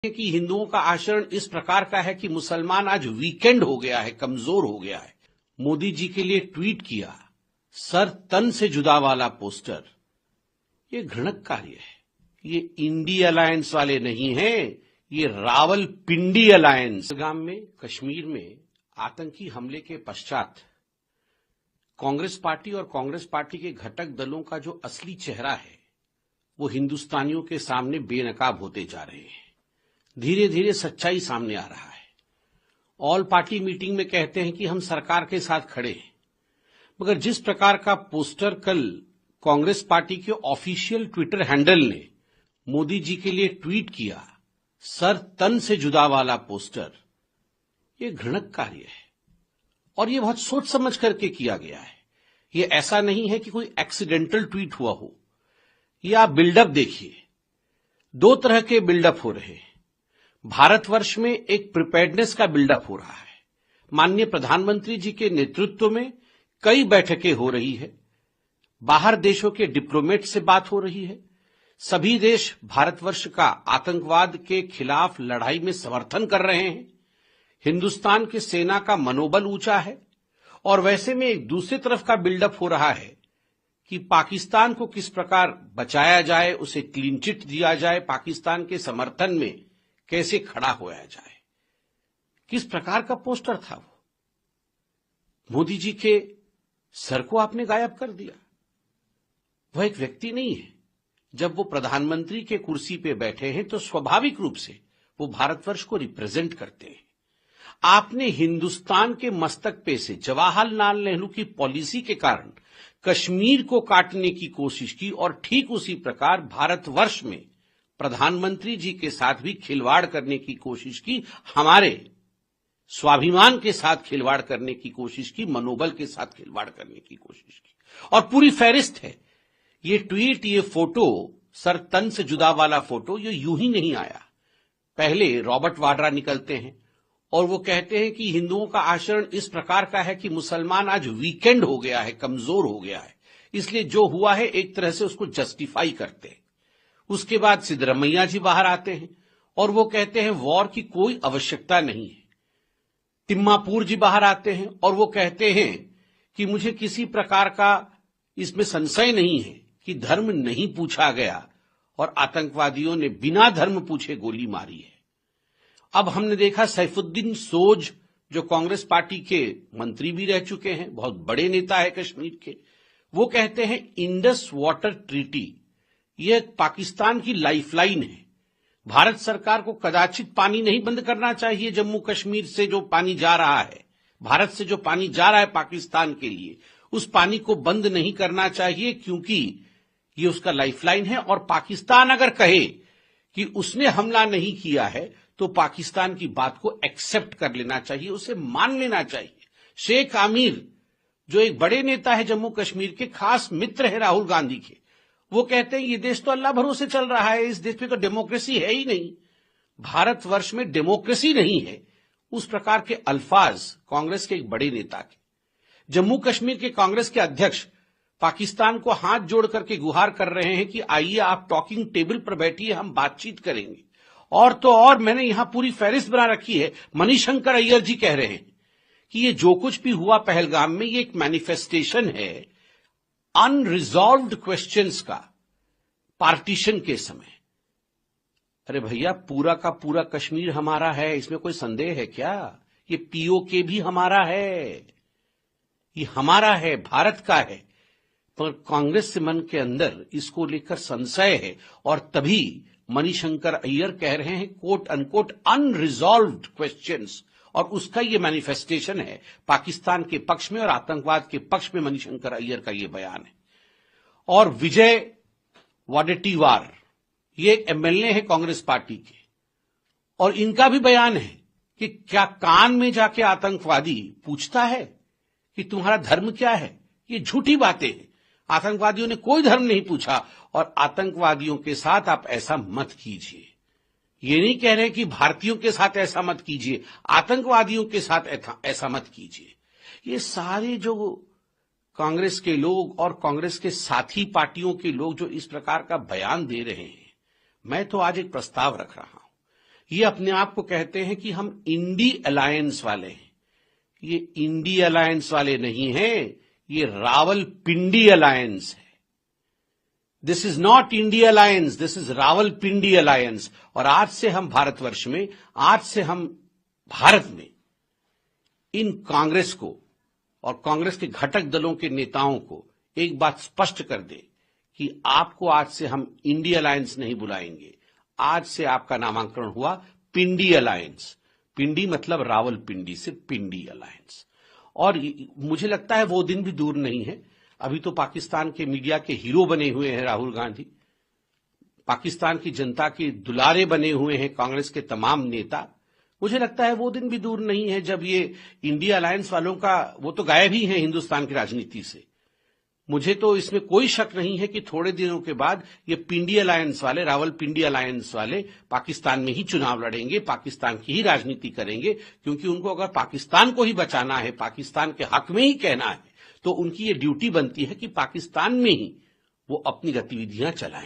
कि हिंदुओं का आचरण इस प्रकार का है कि मुसलमान आज वीकेंड हो गया है, कमजोर हो गया है। मोदी जी के लिए ट्वीट किया, सर तन से जुदा वाला पोस्टर। ये घृणक कार्य है। ये इंडी अलायंस वाले नहीं हैं, ये रावलपिंडी अलायंस। गांव में कश्मीर में आतंकी हमले के पश्चात कांग्रेस पार्टी और कांग्रेस पार्टी के घटक दलों का जो असली चेहरा है वो हिंदुस्तानियों के सामने बेनकाब होते जा रहे हैं। धीरे धीरे सच्चाई सामने आ रहा है। ऑल पार्टी मीटिंग में कहते हैं कि हम सरकार के साथ खड़े हैं, मगर जिस प्रकार का पोस्टर कल कांग्रेस पार्टी के ऑफिशियल ट्विटर हैंडल ने मोदी जी के लिए ट्वीट किया, सर तन से जुदा वाला पोस्टर, ये घृणक कार्य है और ये बहुत सोच समझ करके किया गया है। ये ऐसा नहीं है कि कोई एक्सीडेंटल ट्वीट हुआ हो। ये आप बिल्डअप देखिए, दो तरह के बिल्डअप हो रहे हैं। भारतवर्ष में एक प्रिपेयर्डनेस का बिल्डअप हो रहा है। माननीय प्रधानमंत्री जी के नेतृत्व में कई बैठकें हो रही है, बाहर देशों के डिप्लोमेट से बात हो रही है। सभी देश भारतवर्ष का आतंकवाद के खिलाफ लड़ाई में समर्थन कर रहे हैं। हिंदुस्तान की सेना का मनोबल ऊंचा है और वैसे में एक दूसरी तरफ का बिल्डअप हो रहा है कि पाकिस्तान को किस प्रकार बचाया जाए, उसे क्लीन चिट दिया जाए, पाकिस्तान के समर्थन में कैसे खड़ा होया जाए। किस प्रकार का पोस्टर था वो? मोदी जी के सर को आपने गायब कर दिया। वह एक व्यक्ति नहीं है। जब वो प्रधानमंत्री के कुर्सी पे बैठे हैं तो स्वाभाविक रूप से वो भारतवर्ष को रिप्रेजेंट करते हैं। आपने हिंदुस्तान के मस्तक पे से जवाहरलाल नेहरू की पॉलिसी के कारण कश्मीर को काटने की कोशिश की और ठीक उसी प्रकार भारतवर्ष में प्रधानमंत्री जी के साथ भी खिलवाड़ करने की कोशिश की, हमारे स्वाभिमान के साथ खिलवाड़ करने की कोशिश की, मनोबल के साथ खिलवाड़ करने की कोशिश की। और पूरी फहरिस्त है। ये ट्वीट, ये फोटो, सर तन से जुदा वाला फोटो, ये यूं ही नहीं आया। पहले रॉबर्ट वाड्रा निकलते हैं और वो कहते हैं कि हिंदुओं का आचरण इस प्रकार का है कि मुसलमान आज वीकेंड हो गया है, कमजोर हो गया है, इसलिए जो हुआ है एक तरह से उसको जस्टिफाई करते हैं। उसके बाद सिद्धरमैया जी बाहर आते हैं और वो कहते हैं वॉर की कोई आवश्यकता नहीं है। तिम्मापुर जी बाहर आते हैं और वो कहते हैं कि मुझे किसी प्रकार का इसमें संशय नहीं है कि धर्म नहीं पूछा गया और आतंकवादियों ने बिना धर्म पूछे गोली मारी है। अब हमने देखा सैफुद्दीन सोज, जो कांग्रेस पार्टी के मंत्री भी रह चुके हैं, बहुत बड़े नेता है कश्मीर के, वो कहते हैं इंडस वाटर ट्रीटी यह पाकिस्तान की लाइफलाइन है। भारत सरकार को कदाचित पानी नहीं बंद करना चाहिए। जम्मू कश्मीर से जो पानी जा रहा है, भारत से जो पानी जा रहा है पाकिस्तान के लिए, उस पानी को बंद नहीं करना चाहिए क्योंकि ये उसका लाइफलाइन है। और पाकिस्तान अगर कहे कि उसने हमला नहीं किया है तो पाकिस्तान की बात को एक्सेप्ट कर लेना चाहिए, उसे मान लेना चाहिए। शेख आमिर, जो एक बड़े नेता है जम्मू कश्मीर के, खास मित्र है राहुल गांधी के, वो कहते हैं ये देश तो अल्लाह भरोसे चल रहा है, इस देश में तो डेमोक्रेसी है ही नहीं, भारतवर्ष में डेमोक्रेसी नहीं है। उस प्रकार के अल्फाज कांग्रेस के एक बड़े नेता के। जम्मू कश्मीर के कांग्रेस के अध्यक्ष पाकिस्तान को हाथ जोड़ करके गुहार कर रहे हैं कि आइए आप टॉकिंग टेबल पर बैठिए, हम बातचीत करेंगे। और तो और मैंने यहां पूरी फहरिस्त बना रखी है। मणिशंकर अय्यर जी कह रहे हैं कि ये जो कुछ भी हुआ पहलगाम में, ये एक मैनिफेस्टेशन है अनरिजॉल्व्ड क्वेश्चंस का, पार्टीशन के समय। अरे भैया, पूरा का पूरा कश्मीर हमारा है, इसमें कोई संदेह है क्या? ये पीओके भी हमारा है, ये हमारा है, भारत का है। पर कांग्रेस से मन के अंदर इसको लेकर संशय है और तभी मणिशंकर अय्यर कह रहे हैं कोट अनकोट अनरिजॉल्व्ड क्वेश्चंस, और उसका ये मैनिफेस्टेशन है पाकिस्तान के पक्ष में और आतंकवाद के पक्ष में। मणिशंकर अय्यर का ये बयान है। और विजय वडेट्टीवार, ये एमएलए है कांग्रेस पार्टी के, और इनका भी बयान है कि क्या कान में जाके आतंकवादी पूछता है कि तुम्हारा धर्म क्या है? ये झूठी बातें हैं। आतंकवादियों ने कोई धर्म नहीं पूछा और आतंकवादियों के साथ आप ऐसा मत कीजिए। ये नहीं कह रहे कि भारतीयों के साथ ऐसा मत कीजिए, आतंकवादियों के साथ ऐसा मत कीजिए। ये सारे जो कांग्रेस के लोग और कांग्रेस के साथी पार्टियों के लोग जो इस प्रकार का बयान दे रहे हैं, मैं तो आज एक प्रस्ताव रख रहा हूं। ये अपने आप को कहते हैं कि हम इंडी अलायंस वाले हैं। ये इंडी अलायंस वाले नहीं हैं, ये रावलपिंडी अलायंस है। This is not India alliance, this is Rawalpindi alliance. और आज से हम भारतवर्ष में, आज से हम भारत में इन कांग्रेस को और कांग्रेस के घटक दलों के नेताओं को एक बात स्पष्ट कर दे कि आपको आज से हम इंडिया अलायंस नहीं बुलाएंगे। आज से आपका नामांकन हुआ पिंडी अलायंस। पिंडी मतलब रावलपिंडी से पिंडी अलायंस। और मुझे लगता है वो दिन भी दूर नहीं है। अभी तो पाकिस्तान के मीडिया के हीरो बने हुए हैं राहुल गांधी, पाकिस्तान की जनता के दुलारे बने हुए हैं कांग्रेस के तमाम नेता। मुझे लगता है वो दिन भी दूर नहीं है जब ये इंडिया अलायंस वालों का, वो तो गायब ही हैं हिंदुस्तान की राजनीति से। मुझे तो इसमें कोई शक नहीं है कि थोड़े दिनों के बाद ये पिंडी अलायंस वाले, रावलपिंडी अलायंस वाले पाकिस्तान में ही चुनाव लड़ेंगे, पाकिस्तान की ही राजनीति करेंगे। क्योंकि उनको अगर पाकिस्तान को ही बचाना है, पाकिस्तान के हक में ही कहना है, तो उनकी ये ड्यूटी बनती है कि पाकिस्तान में ही वो अपनी गतिविधियां चलाएं।